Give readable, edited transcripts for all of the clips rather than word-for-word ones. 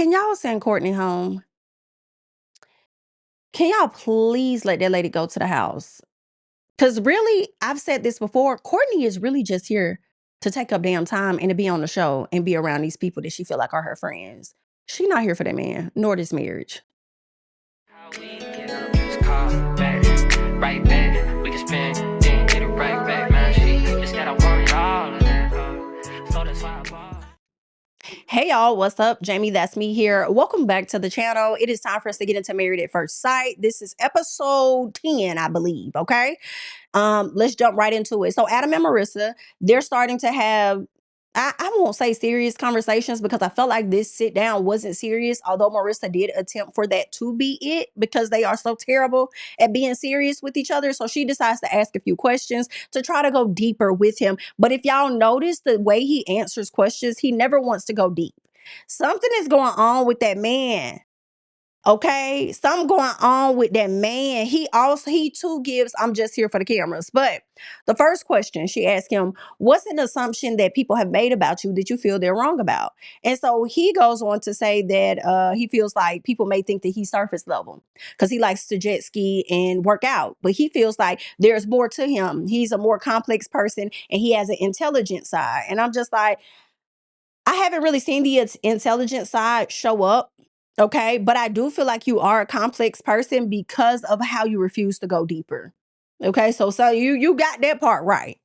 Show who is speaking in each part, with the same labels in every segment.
Speaker 1: Can y'all send Courtney home? Can y'all please let that lady go to the house? Because really, I've said this before, Courtney is really just here to take up damn time and to be on the show and be around these people that she feel like are her friends. She not here for that man, nor this marriage.
Speaker 2: How we get up, just call back, right back. We can spend, then get it right back, man. She just gotta want all of that, so that's why I bought.
Speaker 1: Hey y'all, what's up? Jami, that's me here. Welcome back to the channel. It is time for us to get into Married at First Sight. This is episode 10, I believe, okay? Let's jump right into it. So Adam and Marissa, they're starting to have, I won't say serious conversations because I felt like this sit down wasn't serious, although Marissa did attempt for that to be it because they are so terrible at being serious with each other. So she decides to ask a few questions to try to go deeper with him. But if y'all notice the way he answers questions, he never wants to go deep. Something is going on with that man. Okay, something going on with that man. He too gives, I'm just here for the cameras. But the first question she asked him, what's an assumption that people have made about you that you feel they're wrong about? And so he goes on to say that he feels like people may think that he's surface level because he likes to jet ski and work out. But he feels like there's more to him. He's a more complex person and he has an intelligent side. And I'm just like, I haven't really seen the intelligent side show up. Okay. But I do feel like you are a complex person because of how you refuse to go deeper. Okay. So you got that part right.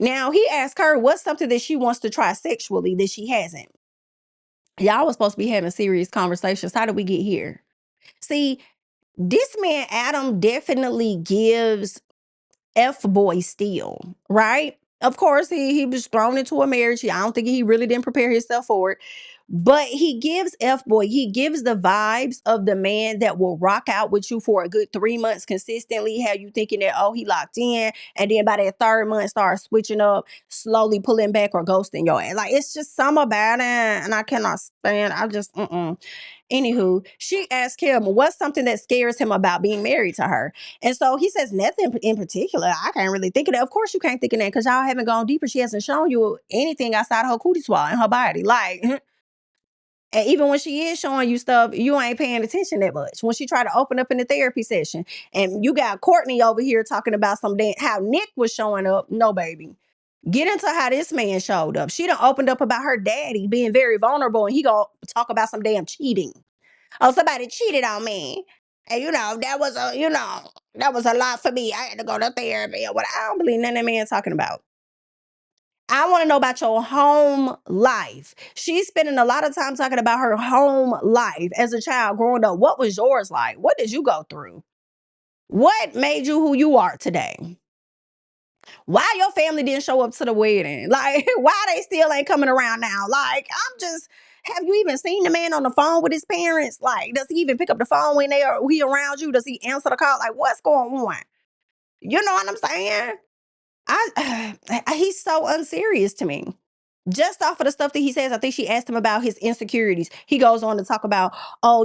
Speaker 1: Now he asked her what's something that she wants to try sexually that she hasn't. Y'all was supposed to be having serious conversations. How did we get here? See, this man Adam definitely gives F boy still, right? Of course, he was thrown into a marriage. I don't think he really didn't prepare himself for it. But he gives F boy, he gives the vibes of the man that will rock out with you for a good 3 months consistently. Have you thinking that, oh, he locked in. And then by that third month, start switching up, slowly pulling back or ghosting your ass. Like, it's just some about it. And I cannot stand, I just, Anywho, she asked him, what's something that scares him about being married to her? And so he says, nothing in particular. I can't really think of that. Of course, you can't think of that because y'all haven't gone deeper. She hasn't shown you anything outside her cootie swallow in her body. Like, and even when she is showing you stuff, you ain't paying attention that much. When she tried to open up in the therapy session, and you got Courtney over here talking about how Nick was showing up. No, baby. Get into how this man showed up. She done opened up about her daddy being very vulnerable, and he gonna talk about some damn cheating. Oh, somebody cheated on me. And that was a lot for me. I had to go to therapy or what. I don't believe none of that man talking about. I want to know about your home life. She's spending a lot of time talking about her home life as a child growing up. What was yours like? What did you go through? What made you who you are today? Why your family didn't show up to the wedding? Like, why they still ain't coming around now? Like, have you even seen the man on the phone with his parents? Like, does he even pick up the phone when he around you? Does he answer the call? Like, what's going on? You know what I'm saying? He's so unserious to me. Just off of the stuff that he says, I think she asked him about his insecurities. He goes on to talk about, oh,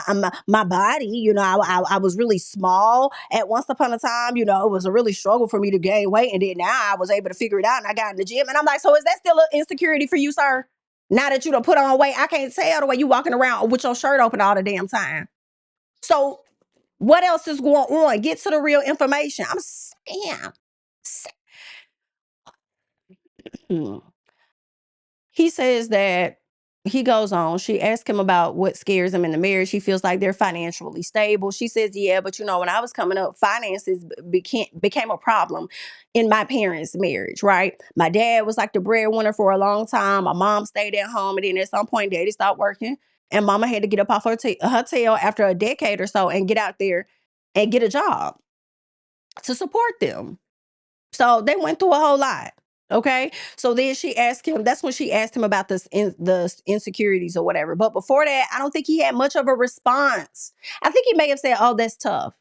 Speaker 1: I'm my body. I was really small at once upon a time. It was a really struggle for me to gain weight, and then now I was able to figure it out, and I got in the gym. And I'm like, so is that still an insecurity for you, sir? Now that you done put on weight, I can't tell the way you walking around with your shirt open all the damn time. So what else is going on? Get to the real information. I'm saying. Hmm. He says that he goes on. She asked him about what scares him in the marriage. He feels like they're financially stable. She says, yeah, but when I was coming up, finances became a problem in my parents' marriage, right? My dad was like the breadwinner for a long time. My mom stayed at home. And then at some point, daddy stopped working. And mama had to get up off her tail after a decade or so and get out there and get a job to support them. So they went through a whole lot. Okay. So then she asked him, that's when she asked him about the insecurities or whatever. But before that, I don't think he had much of a response. I think he may have said, oh, that's tough.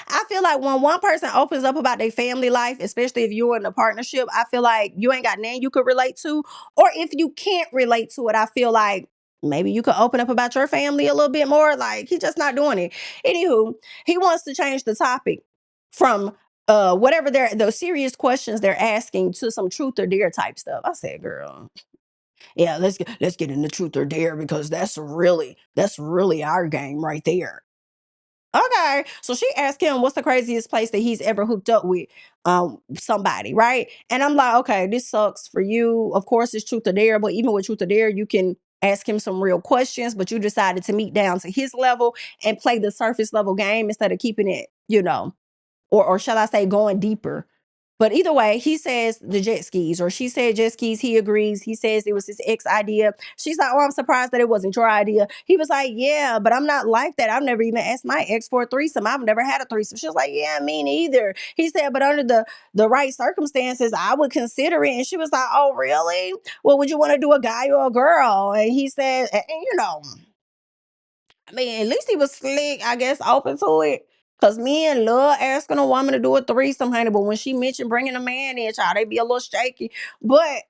Speaker 1: I feel like when one person opens up about their family life, especially if you're in a partnership, I feel like you ain't got none you could relate to. Or if you can't relate to it, I feel like maybe you could open up about your family a little bit more. Like, he's just not doing it. Anywho, he wants to change the topic from whatever the serious questions they're asking to some truth or dare type stuff. I said, girl, Yeah, let's get into truth or dare because that's really our game right there. Okay. So she asked him what's the craziest place that he's ever hooked up with somebody, right? And I'm like, okay, this sucks for you. Of course it's truth or dare, but even with truth or dare, you can ask him some real questions, but you decided to meet down to his level and play the surface level game instead of keeping it, or shall I say going deeper. But either way, he says the jet skis, or she said jet skis. He agrees. He says it was his ex idea. She's like, "Oh, I'm surprised that it wasn't your idea." He was like, "Yeah, but I'm not like that. I've never even asked my ex for a threesome. I've never had a threesome." She was like, "Yeah, me neither." He said, "But under the right circumstances, I would consider it." And she was like, "Oh, really? Well, would you want to do a guy or a girl?" And he said, I mean, at least he was slick, I guess, open to it. Cause men love asking a woman to do a threesome, honey. But when she mentioned bringing a man in, child, they be a little shaky. But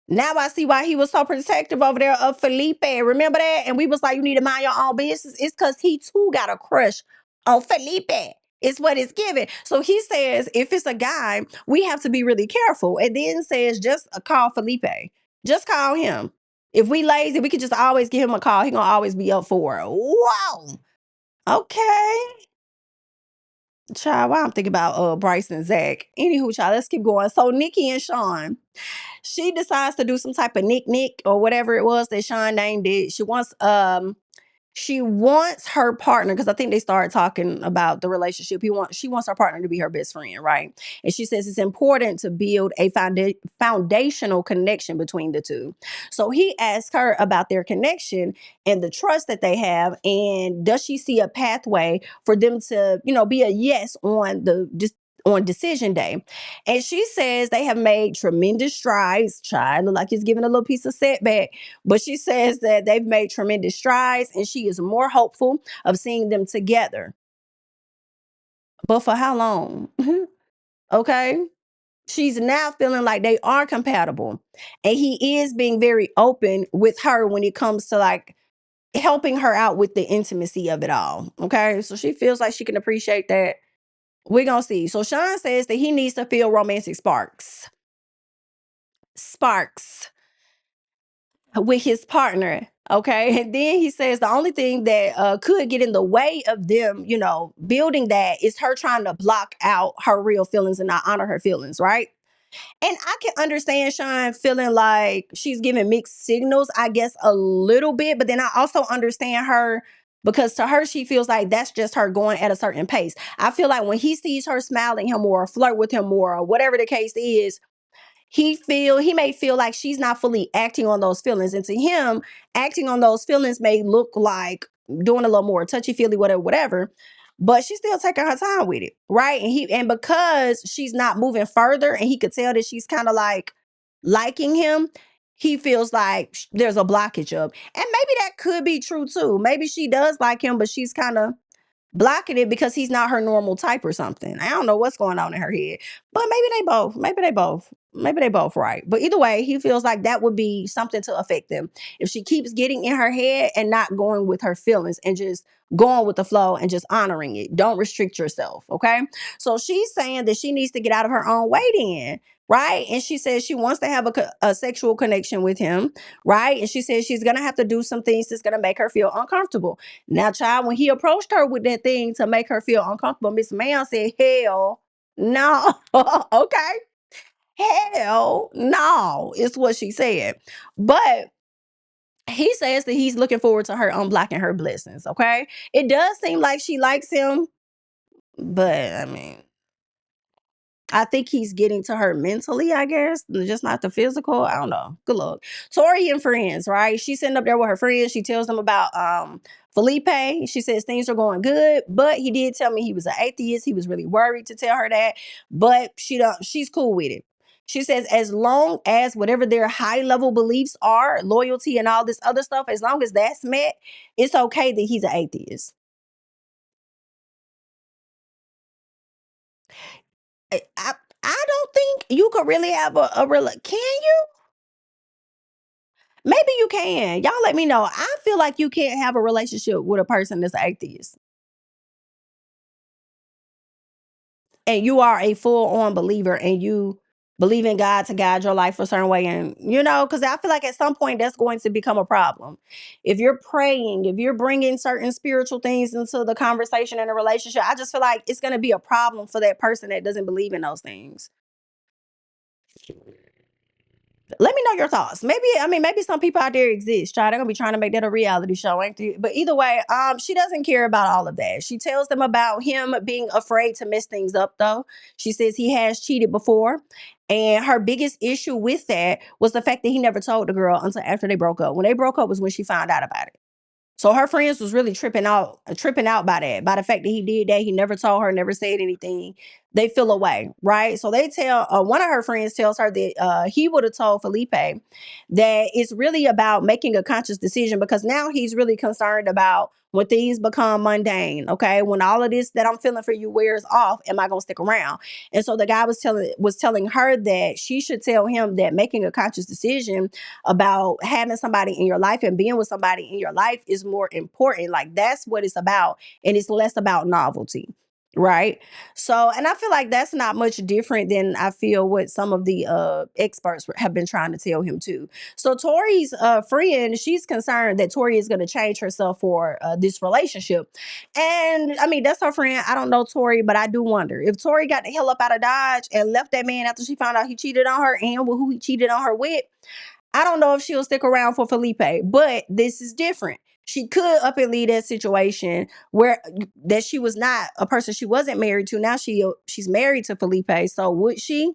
Speaker 1: now I see why he was so protective over there of Felipe. Remember that? And we was like, you need to mind your own business. It's because he too got a crush on Felipe. It's what it's given. So he says, if it's a guy, we have to be really careful. And then says, just call Felipe. Just call him. If we lazy, we could just always give him a call. He gonna always be up for it. Whoa. Okay. Child, why I'm thinking about Bryce and Zach. Anywho, child, let's keep going. So Nikki and Sean, she decides to do some type of Nick or whatever it was that Sean named it. She wants her partner, because I think they started talking about the relationship. She wants her partner to be her best friend, right? And she says it's important to build a foundational connection between the two. So he asked her about their connection and the trust that they have, and does she see a pathway for them to, be a yes on decision day. And she says they have made tremendous strides. Child, look like he's giving a little piece of setback, but she says that they've made tremendous strides and she is more hopeful of seeing them together. But for how long? Okay. She's now feeling like they are compatible. And he is being very open with her when it comes to like helping her out with the intimacy of it all. Okay. So she feels like she can appreciate that. We're going to see. So Sean says that he needs to feel romantic sparks. Sparks with his partner. Okay. And then he says the only thing that could get in the way of them, building that is her trying to block out her real feelings and not honor her feelings. Right. And I can understand Sean feeling like she's giving mixed signals, I guess, a little bit. But then I also understand her because to her, she feels like that's just her going at a certain pace. I feel like when he sees her smiling him more, or flirt with him more, or whatever the case is, he may feel like she's not fully acting on those feelings, and to him acting on those feelings may look like doing a little more touchy feely, whatever, but she's still taking her time with it, right? And because she's not moving further and he could tell that she's kind of like liking him, he feels like there's a blockage up. And maybe that could be true too. Maybe she does like him, but she's kind of blocking it because he's not her normal type or something. I don't know what's going on in her head, but maybe they both right. But either way, he feels like that would be something to affect them if she keeps getting in her head and not going with her feelings and just going with the flow and just honoring it. Don't restrict yourself. Okay. So she's saying that she needs to get out of her own way then. Right. And she says she wants to have a sexual connection with him. Right. And she says she's going to have to do some things that's going to make her feel uncomfortable. Now, child, when he approached her with that thing to make her feel uncomfortable, Miss Ma'am said, hell no. Okay. Hell no, is what she said. But he says that he's looking forward to her unblocking her blessings. Okay. It does seem like she likes him, but I mean, I think he's getting to her mentally, I guess, just not the physical. I don't know. Good luck. Tori and friends, right? She's sitting up there with her friends. She tells them about Felipe. She says things are going good, but he did tell me he was an atheist. He was really worried to tell her that, but she's cool with it. She says as long as whatever their high level beliefs are, loyalty and all this other stuff, as long as that's met, it's okay that he's an atheist. I don't think you could really have a real. Can you? Maybe you can. Y'all let me know. I feel like you can't have a relationship with a person that's atheist and you are a full on believer and you believe in God to guide your life a certain way. And, because I feel like at some point that's going to become a problem. If you're praying, if you're bringing certain spiritual things into the conversation and a relationship, I just feel like it's going to be a problem for that person that doesn't believe in those things. Let me know your thoughts. Maybe some people out there exist. They're gonna be trying to make that a reality show, ain't they? But either way, she doesn't care about all of that. She tells them about him being afraid to mess things up, though. She says he has cheated before. And her biggest issue with that was the fact that he never told the girl until after they broke up. When they broke up was when she found out about it. So her friends was really tripping out by that, by the fact that he did that. He never told her, never said anything. They feel away, right? So they tell one of her friends tells her that he would have told Felipe that it's really about making a conscious decision, because now he's really concerned about when things become mundane. Okay, when all of this that I'm feeling for you wears off, am I gonna stick around? And so the guy was telling her that she should tell him that making a conscious decision about having somebody in your life and being with somebody in your life is more important. Like, that's what it's about. And it's less about novelty. Right. So, and I feel like that's not much different than I feel what some of the experts have been trying to tell him too. So, Tori's friend, she's concerned that Tori is going to change herself for this relationship. And I mean, that's her friend. I don't know Tori, but I do wonder if Tori got the hell up out of Dodge and left that man after she found out he cheated on her and who he cheated on her with. I don't know if she'll stick around for Felipe, but this is different. She could up and leave that situation where that she was not a person she wasn't married to. Now she's married to Felipe. So would she?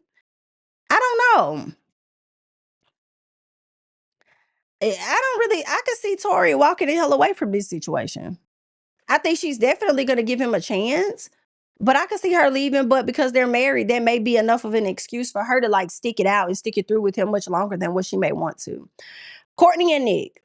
Speaker 1: I don't know. I don't really. I could see Tori walking the hell away from this situation. I think she's definitely going to give him a chance, but I could see her leaving. But because they're married, that may be enough of an excuse for her to like stick it out and stick it through with him much longer than what she may want to. Courtney and Nick.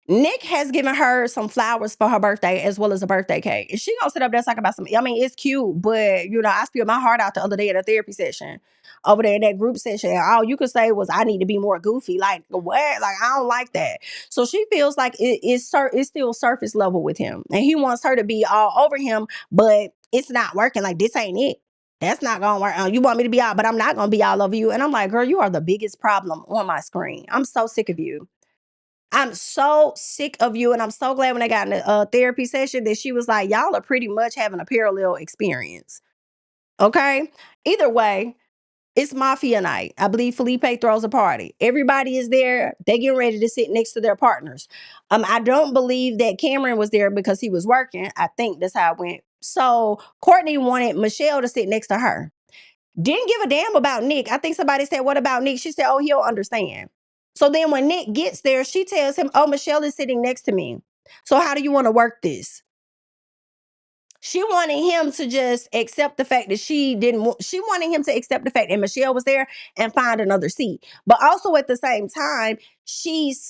Speaker 1: Nick has given her some flowers for her birthday as well as a birthday cake. And she gonna sit up there talking about some. I mean, it's cute, but I spilled my heart out the other day at a therapy session over there in that group session. And all you could say was, "I need to be more goofy." Like what? Like I don't like that. So she feels like it's still surface level with him, and he wants her to be all over him, but it's not working. Like this ain't it. That's not gonna work. You want me to be out, but I'm not gonna be all over you. And I'm like, girl, you are the biggest problem on my screen. I'm so sick of you. I'm so sick of you. And I'm so glad when I got in a therapy session that she was like, y'all are pretty much having a parallel experience. Okay. Either way, it's mafia night. I believe Felipe throws a party. Everybody is there. They getting ready to sit next to their partners. I don't believe that Cameron was there because he was working. I think that's how it went. So Courtney wanted Michelle to sit next to her. Didn't give a damn about Nick. I think somebody said, what about Nick? She said, oh, he'll understand. So then when Nick gets there, she tells him, oh, Michelle is sitting next to me. So how do you want to work this? She wanted him to just accept the fact that she wanted him to accept the fact that Michelle was there and find another seat. But also at the same time, it's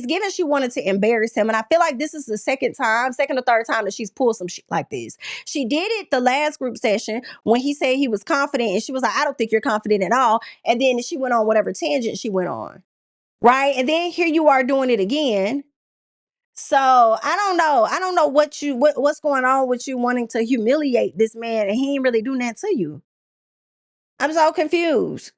Speaker 1: given she wanted to embarrass him. And I feel like this is the second or third time that she's pulled some shit like this. She did it the last group session when he said he was confident and she was like, I don't think you're confident at all. And then she went on whatever tangent she went on. Right. And then here you are doing it again. So I don't know. I don't know what's going on with you wanting to humiliate this man and he ain't really doing that to you. I'm so confused.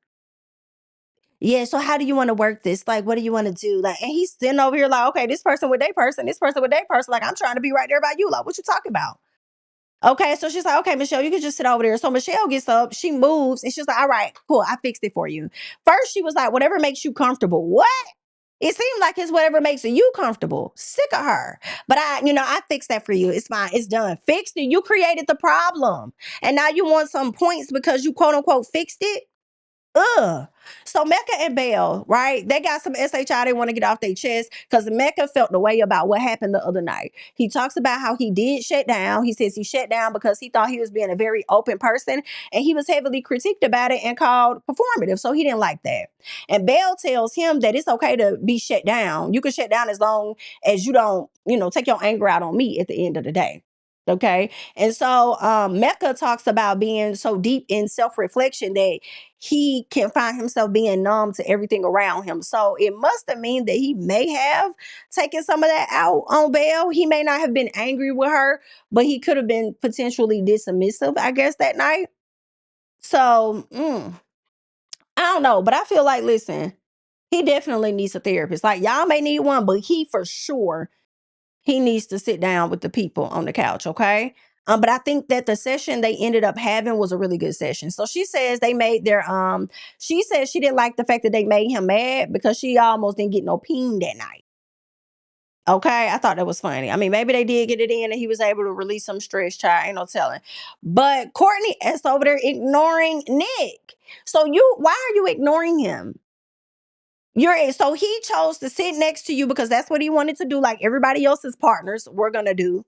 Speaker 1: Yeah, so how do you want to work this? Like, what do you want to do? Like, and he's sitting over here like, okay, this person with their person, this person with their person. Like, I'm trying to be right there by you. Like, what you talking about? Okay, so she's like, okay, Michelle, you can just sit over there. So Michelle gets up, she moves, and she's like, all right, cool, I fixed it for you. First, she was like, whatever makes you comfortable. What? It seemed like it's whatever makes you comfortable. Sick of her. But I fixed that for you. It's fine. It's done. Fixed it. You created the problem. And now you want some points because you quote unquote fixed it? Ugh. So Mecca and Belle, right? They got some SHI they want to get off their chest because Mecca felt the way about what happened the other night. He talks about how he did shut down. He says he shut down because he thought he was being a very open person and he was heavily critiqued about it and called performative. So he didn't like that. And Belle tells him that it's okay to be shut down. You can shut down as long as you don't, take your anger out on me at the end of the day. Okay. And so Mecca talks about being so deep in self-reflection that he can find himself being numb to everything around him. So it must have mean that he may have taken some of that out on Belle. He may not have been angry with her, but he could have been potentially dismissive, I guess, that night. So I don't know, but I feel like, listen, he definitely needs a therapist. Like, y'all may need one, but he for sure he needs to sit down with the people on the couch, okay? But I think that the session they ended up having was a really good session. So she says they made their she says she didn't like the fact that they made him mad because she almost didn't get no peen that night. Okay, I thought that was funny. I mean, maybe they did get it in and he was able to release some stress, child. Ain't no telling. But Courtney is over there ignoring Nick. So why are you ignoring him? So he chose to sit next to you because that's what he wanted to do, like everybody else's partners were gonna do.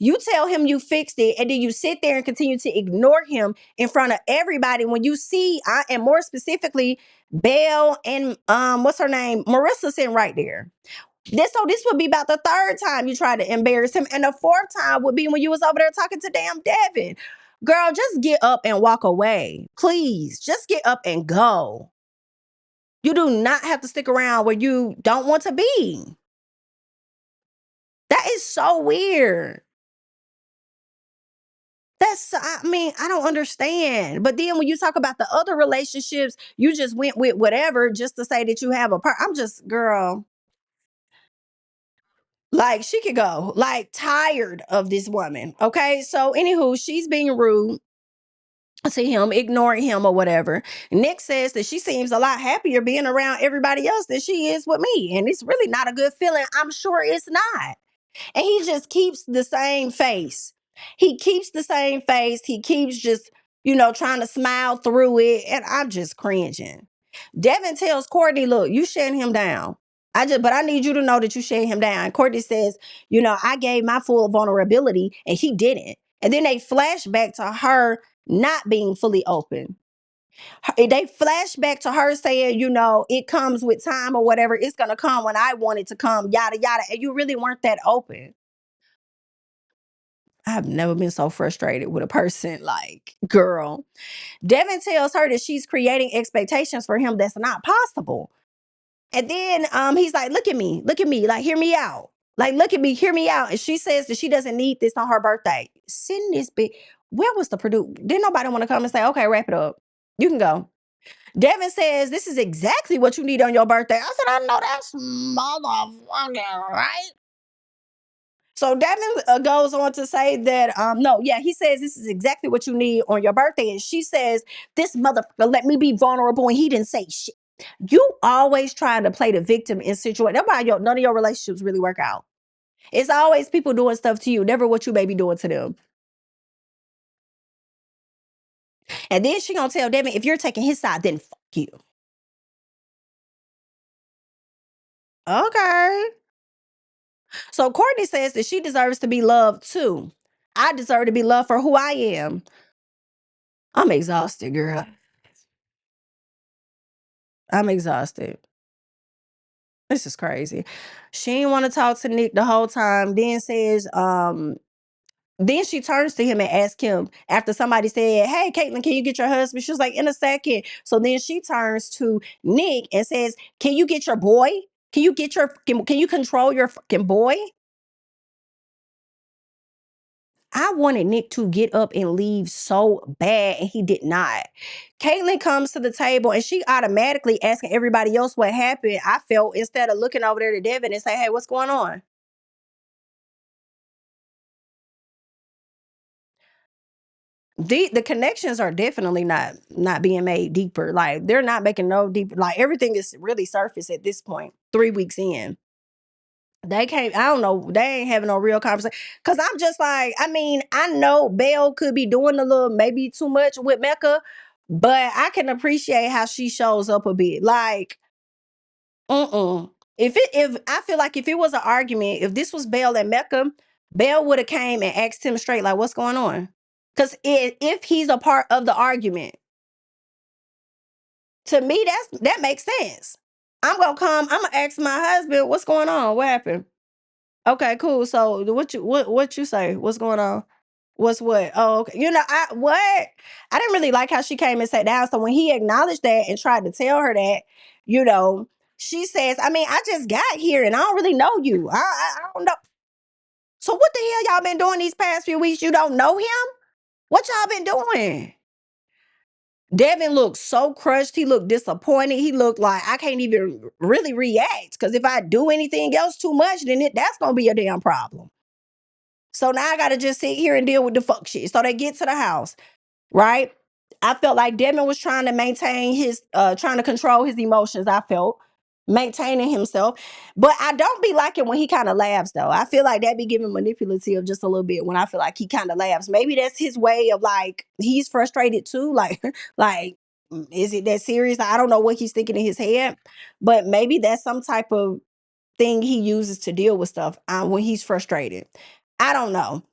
Speaker 1: You tell him you fixed it, and then you sit there and continue to ignore him in front of everybody when you see, and more specifically, Belle and what's her name, Marissa sitting right there. This would be about the third time you tried to embarrass him, and the fourth time would be when you was over there talking to damn Devon. Girl, just get up and walk away, please. Just get up and go. You do not have to stick around where you don't want to be. That is so weird. I mean, I don't understand. But then when you talk about the other relationships, you just went with whatever just to say that you have I'm just, girl, like she could go, like tired of this woman. Okay. So, anywho, she's being rude to him, ignoring him or whatever. Nick says that she seems a lot happier being around everybody else than she is with me. And it's really not a good feeling. I'm sure it's not. And he just keeps the same face. He keeps the same face. He keeps just, trying to smile through it. And I'm just cringing. Devin tells Courtney, look, you shutting him down. But I need you to know that you shutting him down. Courtney says, I gave my full vulnerability and he didn't. And then they flash back to her not being fully open. They flash back to her saying, it comes with time or whatever. It's going to come when I want it to come, yada, yada. And you really weren't that open. I've never been so frustrated with a person like, girl. Devin tells her that she's creating expectations for him that's not possible. And then he's like, look at me, like, hear me out. Like, look at me, hear me out. And she says that she doesn't need this on her birthday. Send this big. Where was the producer? Didn't nobody want to come and say, okay, wrap it up. You can go. Devin says, this is exactly what you need on your birthday. I said, I know that's motherfucking right. So Devin goes on to say that, no, yeah, he says this is exactly what you need on your birthday. And she says, this motherfucker let me be vulnerable and he didn't say shit. You always trying to play the victim in situations. That's why none of your relationships really work out. It's always people doing stuff to you, never what you may be doing to them. And then she gonna tell Devin, if you're taking his side, then fuck you. Okay. So Courtney says that she deserves to be loved too. I deserve to be loved for who I am. I'm exhausted, girl. I'm exhausted. This is crazy. She didn't want to talk to Nick the whole time. Then she turns to him and asks him after somebody said, hey, Caitlyn, can you get your husband? She was like, in a second. So then she turns to Nick and says, can you get your boy? Can you control your fucking boy? I wanted Nick to get up and leave so bad, and he did not. Caitlyn comes to the table, and she automatically asking everybody else what happened. I felt instead of looking over there to Devin and say, hey, what's going on? The connections are definitely not being made deeper. Like, they're not making no deeper. Like, everything is really surface at this point, 3 weeks in. They can't, I don't know, they ain't having no real conversation. Cause I'm just like, I mean, I know Belle could be doing a little, maybe too much with Mecca, but I can appreciate how she shows up a bit. Like, if I feel like if it was an argument, if this was Belle and Mecca, Belle would have came and asked him straight, like, what's going on? Cause if he's a part of the argument, to me, that makes sense. I'm gonna ask my husband, what's going on? What happened? Okay, cool. So what you say? What's going on? What's what? Oh, okay. I didn't really like how she came and sat down. So when he acknowledged that and tried to tell her that, you know, she says, I mean, I just got here and I don't really know you. I don't know. So what the hell y'all been doing these past few weeks? You don't know him? What y'all been doing? Devin looked so crushed. He looked disappointed. He looked like I can't even really react because if I do anything else too much, then that's gonna be a damn problem. So now I gotta just sit here and deal with the fuck shit. So they get to the house, right? I felt like Devin was trying to maintain his, trying to control his emotions. I felt maintaining himself, but I don't be liking when he kind of laughs though. I feel like that be giving manipulative just a little bit when I feel like he kind of laughs. Maybe that's his way of like he's frustrated too. Like, like is it that serious? I don't know what he's thinking in his head, but maybe that's some type of thing he uses to deal with stuff when he's frustrated. I don't know.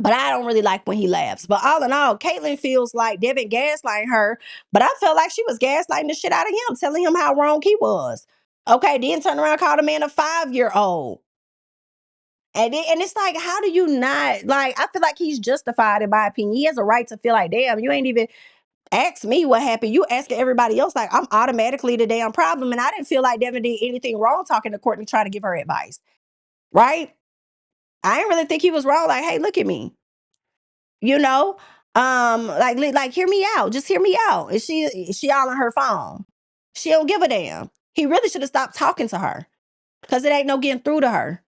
Speaker 1: But I don't really like when he laughs. But all in all, Caitlyn feels like Devin gaslighting her. But I felt like she was gaslighting the shit out of him, telling him how wrong he was. Okay, then turn around and call the man a 5-year-old. And it's like, how do you not like? I feel like he's justified in my opinion. He has a right to feel like, damn, you ain't even asked me what happened. You asking everybody else, like I'm automatically the damn problem. And I didn't feel like Devin did anything wrong talking to Courtney, trying to give her advice. Right? I didn't really think he was wrong. Like, hey, look at me. You know, like hear me out. Just hear me out. And she all on her phone. She don't give a damn. He really should have stopped talking to her because it ain't no getting through to her.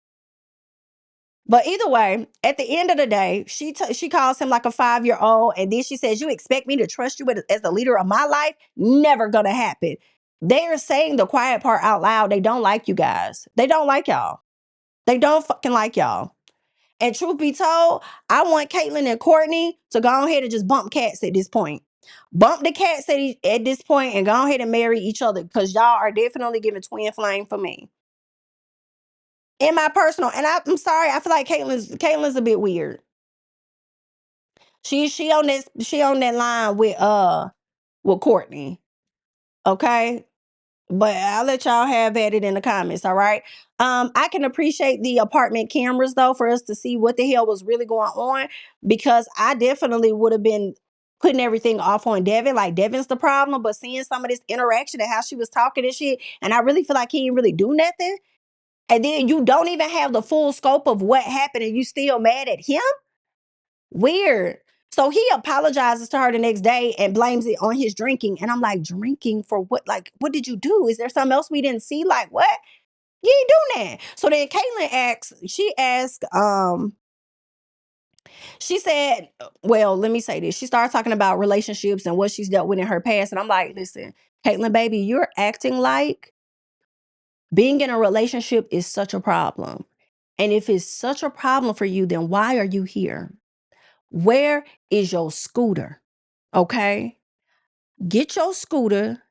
Speaker 1: But either way, at the end of the day, she calls him like a 5-year-old, and then she says, "You expect me to trust you as the leader of my life? Never gonna happen." They are saying the quiet part out loud. They don't like you guys. They don't like y'all. They don't fucking like y'all. And truth be told, I want Caitlyn and Courtney to go ahead and just bump cats at this point. Bump the cats at this point and go ahead and marry each other because y'all are definitely giving twin flame for me. In my personal, and I'm sorry, I feel like Caitlyn's a bit weird. She on that line with Courtney. Okay. But I'll let y'all have at it in the comments, all right? I can appreciate the apartment cameras though for us to see what the hell was really going on because I definitely would have been putting everything off on Devin, like Devin's the problem, but seeing some of this interaction and how she was talking and shit, and I really feel like he didn't really do nothing. And then you don't even have the full scope of what happened and you still mad at him? Weird. So he apologizes to her the next day and blames it on his drinking. And I'm like, drinking for what? Like, what did you do? Is there something else we didn't see? Like, what? You ain't doing that. So then she asked, she said, well, let me say this. She started talking about relationships and what she's dealt with in her past. And I'm like, listen, Caitlyn, baby, you're acting like being in a relationship is such a problem. And if it's such a problem for you, then why are you here? Where is your scooter? Okay. Get your scooter,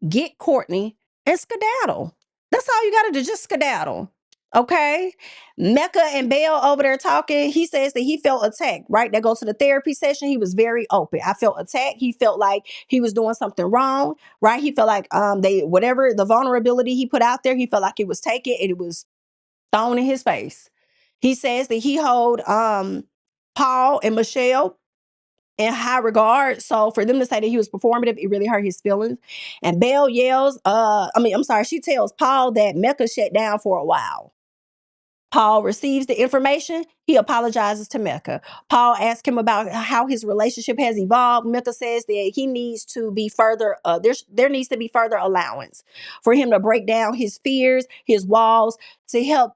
Speaker 1: get Courtney, and skedaddle. That's all you got to do. Just skedaddle. Okay. Mecca and Belle over there talking. He says that he felt attacked, right? That goes to the therapy session. He was very open. I felt attacked. He felt like he was doing something wrong, right? He felt like whatever the vulnerability he put out there, he felt like it was taken and it was thrown in his face. He says that he hold Paul and Michelle in high regard. So for them to say that he was performative, it really hurt his feelings. And Belle yells, she tells Paul that Mecca shut down for a while. Paul receives the information. He apologizes to Mecca. Paul asks him about how his relationship has evolved. Mecca says that he needs to be further, there needs to be further allowance for him to break down his fears, his walls, to help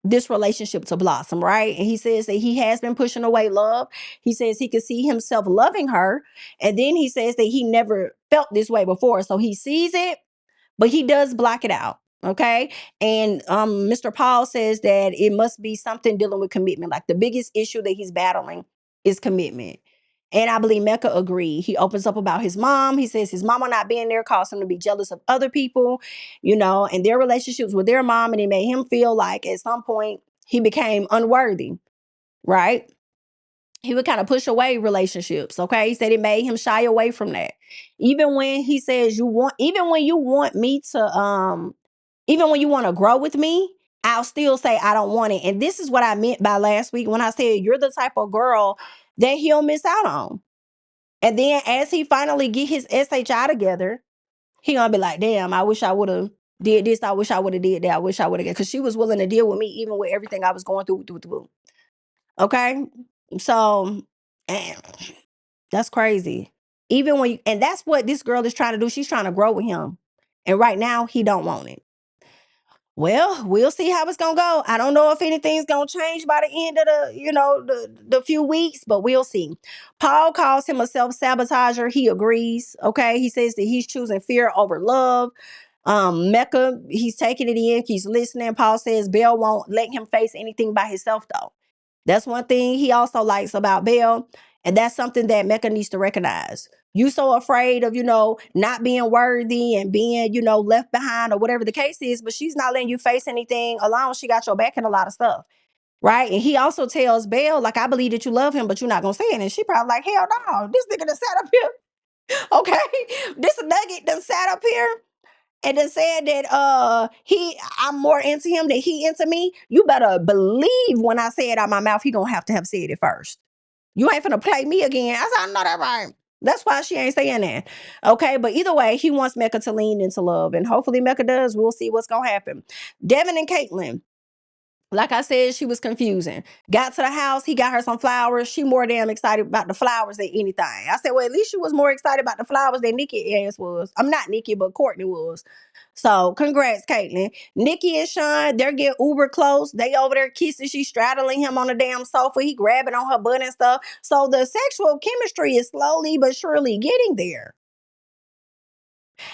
Speaker 1: this relationship to blossom, right? And he says that he has been pushing away love. He says he could see himself loving her. And then he says that he never felt this way before. So he sees it, but he does block it out. Okay. And Mr. Paul says that it must be something dealing with commitment. Like the biggest issue that he's battling is commitment. And I believe Mecca agreed. He opens up about his mom. He says his mama not being there caused him to be jealous of other people, and their relationships with their mom. And it made him feel like at some point he became unworthy, right? He would kind of push away relationships. Okay. He said it made him shy away from that. Even when he says even when you want me to, even when you want to grow with me, I'll still say I don't want it. And this is what I meant by last week when I said you're the type of girl that he'll miss out on. And then as he finally get his SHI together, he gonna be like, damn, I wish I would have did this. I wish I would have did that. I wish I would have, because she was willing to deal with me even with everything I was going through. Okay? So, damn, that's crazy. Even when and that's what this girl is trying to do. She's trying to grow with him. And right now he don't want it. Well, we'll see how it's gonna go. I don't know if anything's gonna change by the end of the few weeks, but we'll see. Paul calls him a self-sabotager. He agrees. Okay. He says that he's choosing fear over love. Mecca, he's taking it in, he's listening. Paul says Belle won't let him face anything by himself, though. That's one thing he also likes about Belle. And that's something that Mecca needs to recognize. You so afraid of, not being worthy and being, left behind or whatever the case is, but she's not letting you face anything alone. She got your back in a lot of stuff. Right. And he also tells Belle, like, I believe that you love him, but you're not gonna say it. And she probably like, hell no, this nigga done sat up here. Okay. This nugget done sat up here and then said that I'm more into him than he into me. You better believe when I say it out my mouth, he gonna have said it first. You ain't finna play me again. I said, I know that right. That's why she ain't saying that. Okay, but either way, he wants Mecca to lean into love. And hopefully Mecca does. We'll see what's gonna happen. Devon and Caitlyn. Like I said, she was confusing. Got to the house, he got her some flowers. She more damn excited about the flowers than anything. I said, well, at least she was more excited about the flowers than Nikki ass was. I'm not Nikki, but Courtney was. So congrats, Caitlyn. Nikki and Sean, they're getting uber close. They over there kissing. She's straddling him on the damn sofa. He grabbing on her butt and stuff. So the sexual chemistry is slowly but surely getting there.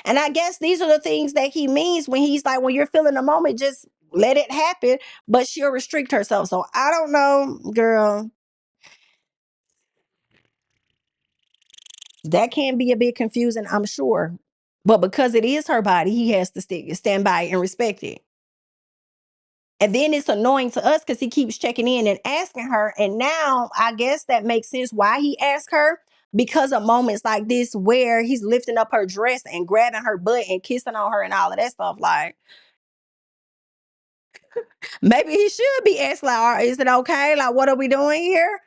Speaker 1: And I guess these are the things that he means when he's like, when you're feeling the moment, just let it happen. But she'll restrict herself. So I don't know, girl. That can be a bit confusing, I'm sure. But because it is her body, he has to stand by and respect it. And then it's annoying to us because he keeps checking in and asking her. And now I guess that makes sense why he asked her. Because of moments like this where he's lifting up her dress and grabbing her butt and kissing on her and all of that stuff. Like, maybe he should be asking, like, is it okay? Like, what are we doing here?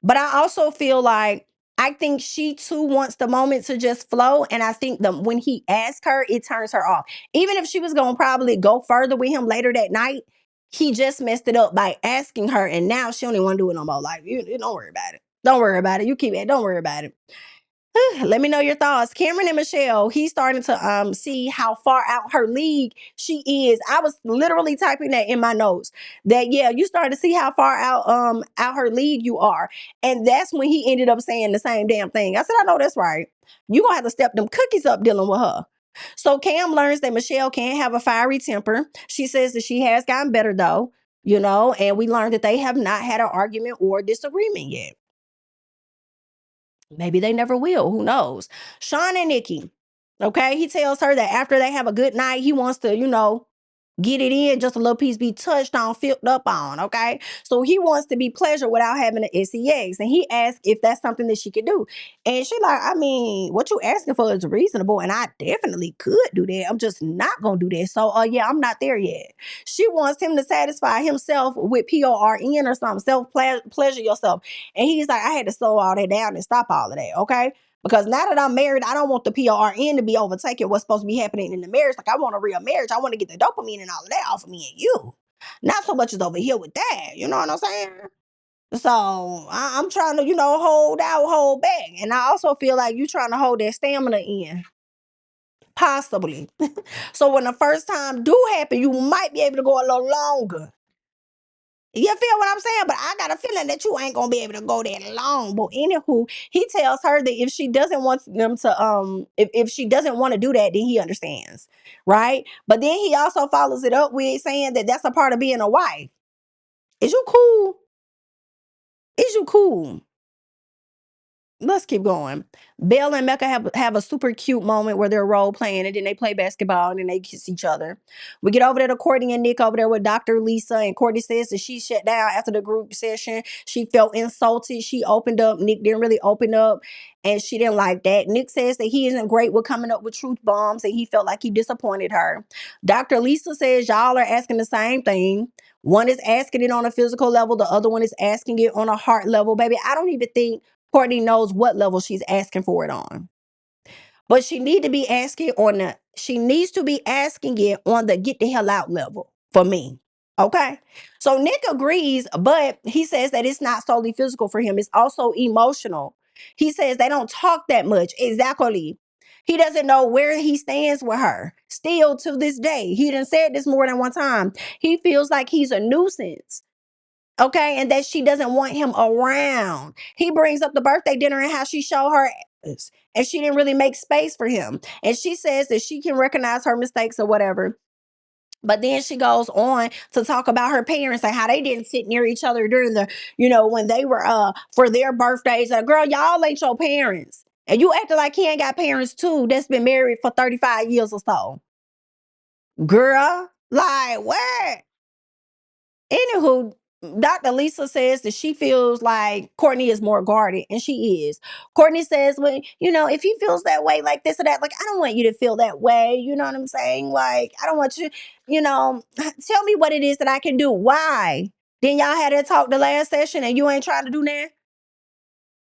Speaker 1: But I also feel like I think she too wants the moment to just flow. And I think that when he asks her, it turns her off. Even if she was going to probably go further with him later that night, he just messed it up by asking her. And now she don't even want to do it no more. Like, you don't worry about it. Don't worry about it. You keep it. Don't worry about it. Let me know your thoughts. Cameron and Michelle, he's starting to see how far out her league she is. I was literally typing that in my notes. That yeah, you started to see how far out her league you are. And that's when he ended up saying the same damn thing. I said, I know that's right. You gonna have to step them cookies up dealing with her. So Cam learns that Michelle can have a fiery temper. She says that she has gotten better though, and we learned that they have not had an argument or disagreement yet. Maybe they never will. Who knows? Sean and Nikki. Okay. He tells her that after they have a good night, he wants to, get it in, just a little piece be touched on, filled up on. Okay. So he wants to be pleasure without having an sex. And he asked if that's something that she could do. And she like, I mean, what you asking for is reasonable. And I definitely could do that. I'm just not gonna do that. So yeah, I'm not there yet. She wants him to satisfy himself with PORN or something, pleasure yourself. And he's like, I had to slow all that down and stop all of that. Okay. Because now that I'm married, I don't want the PRN to be overtaking what's supposed to be happening in the marriage. Like, I want a real marriage. I want to get the dopamine and all of that off of me and you. Not so much as over here with that. You know what I'm saying? So I'm trying to, hold out, hold back. And I also feel like you trying to hold that stamina in. Possibly. So when the first time do happen, you might be able to go a little longer. You feel what I'm saying? But I got a feeling that you ain't gonna be able to go that long. But anywho, he tells her that if she doesn't want them to if she doesn't want to do that, then he understands. Right? But then he also follows it up with saying that that's a part of being a wife. Is you cool? Is you cool? Let's keep going. Belle and Mecca have a super cute moment where they're role playing and then they play basketball and then they kiss each other. We get over there to Courtney and Nick over there with Dr. Lisa, and Courtney says that she shut down after the group session. She felt insulted. She opened up. Nick didn't really open up and she didn't like that. Nick says that he isn't great with coming up with truth bombs and he felt like he disappointed her. Dr. Lisa says y'all are asking the same thing. One is asking it on a physical level. The other one is asking it on a heart level. Baby, I don't even think Courtney knows what level she's asking for it on. But she needs to be asking it on the get the hell out level for me. Okay. So Nick agrees, but he says that it's not solely physical for him. It's also emotional. He says they don't talk that much. Exactly. He doesn't know where he stands with her. Still to this day. He done said this more than one time. He feels like he's a nuisance. Okay, and that she doesn't want him around. He brings up the birthday dinner and how she showed her ass, and she didn't really make space for him. And she says that she can recognize her mistakes or whatever. But then she goes on to talk about her parents and how they didn't sit near each other during the, when they were for their birthdays. And girl, y'all ain't your parents. And you acting like he ain't got parents too that's been married for 35 years or so. Girl, like what? Anywho, Dr. Lisa says that she feels like Courtney is more guarded, and she is. Courtney says, well, if he feels that way, like this or that, like, I don't want you to feel that way. You know what I'm saying? Like, I don't want you, tell me what it is that I can do. Why? Then y'all had that talk the last session and you ain't trying to do that?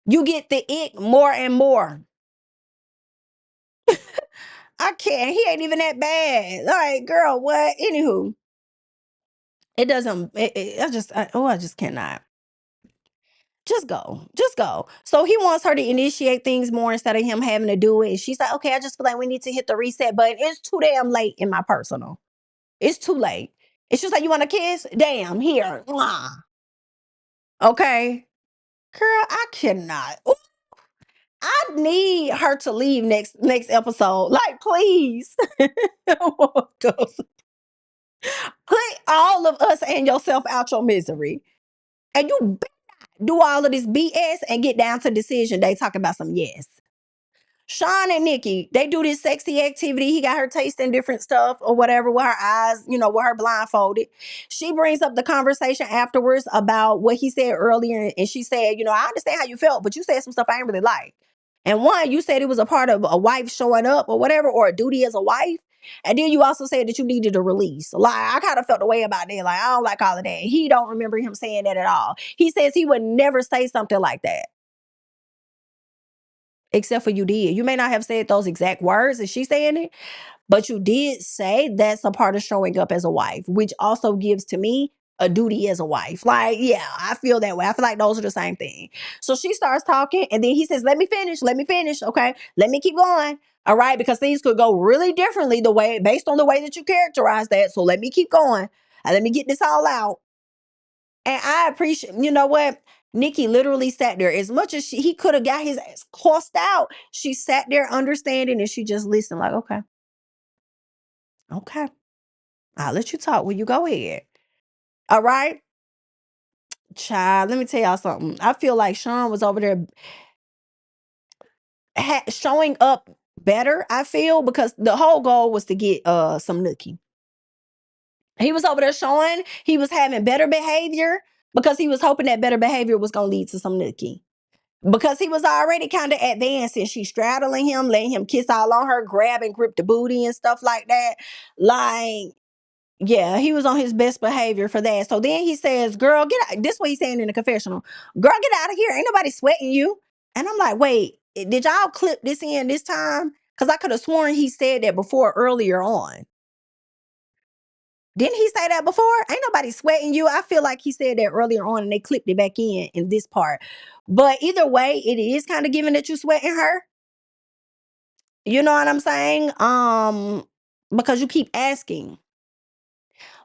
Speaker 1: You get the ick more and more. I can't. He ain't even that bad. Like, girl, what? Anywho, it doesn't, I just cannot. Just go. Just go. So he wants her to initiate things more instead of him having to do it. And she's like, okay, I just feel like we need to hit the reset button. It's too damn late in my personal. It's too late. It's just like, you want a kiss? Damn, here. Mwah. Okay. Girl, I cannot. Ooh, I need her to leave next episode. Like, please. Put all of us and yourself out your misery. And you do all of this BS and get down to decision day talking about some yes. Sean and Nikki, they do this sexy activity. He got her tasting different stuff or whatever with her eyes, with her blindfolded. She brings up the conversation afterwards about what he said earlier. And she said, I understand how you felt, but you said some stuff I ain't really like. And one, you said it was a part of a wife showing up or whatever, or a duty as a wife. And then you also said that you needed a release. Like, I kind of felt the way about that. Like, I don't like all of that. He don't remember him saying that at all. He says he would never say something like that. Except for you did. You may not have said those exact words as she's saying it, but you did say that's a part of showing up as a wife, which also gives to me a duty as a wife. Like, yeah, I feel that way. I feel like those are the same thing. So she starts talking, and then he says, let me finish. Okay, let me keep going. All right, because things could go really differently based on the way that you characterize that. So let me keep going. And let me get this all out. And I appreciate, you know what? Nikki literally sat there. As much as he could have got his ass cussed out, she sat there understanding and she just listened like, okay, I'll let you talk. Will you go ahead? All right. Child, let me tell y'all something. I feel like Sean was over there showing up better, I feel, because the whole goal was to get some nookie. He was over there showing he was having better behavior because he was hoping that better behavior was going to lead to some nookie. Because he was already kind of advanced and she's straddling him, letting him kiss all on her, grab and grip the booty and stuff like that. Like, yeah, he was on his best behavior for that. So then he says, girl, get out. This is what he's saying in the confessional. Girl, get out of here. Ain't nobody sweating you. And I'm like, wait, did y'all clip this in this time? Because I could have sworn he said that before earlier on. Didn't he say that before? Ain't nobody sweating you. I feel like he said that earlier on and they clipped it back in this part. But either way, it is kind of giving that you sweating her. You know what I'm saying? Because you keep asking.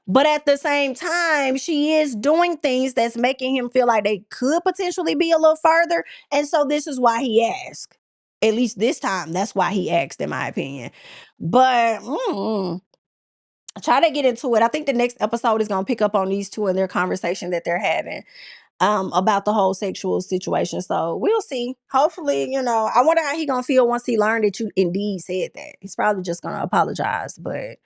Speaker 1: But at the same time, she is doing things that's making him feel like they could potentially be a little further. And so this is why he asked. At least this time, that's why he asked, in my opinion. But try to get into it. I think the next episode is going to pick up on these two and their conversation that they're having about the whole sexual situation. So we'll see. Hopefully, I wonder how he going to feel once he learned that you indeed said that. He's probably just going to apologize. But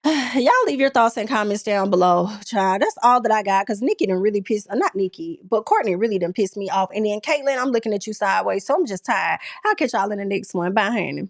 Speaker 1: y'all leave your thoughts and comments down below, child. That's all that I got because Nikki done really not Nikki, but Courtney really done pissed me off. And then Caitlyn, I'm looking at you sideways. So I'm just tired. I'll catch y'all in the next one. Bye, honey.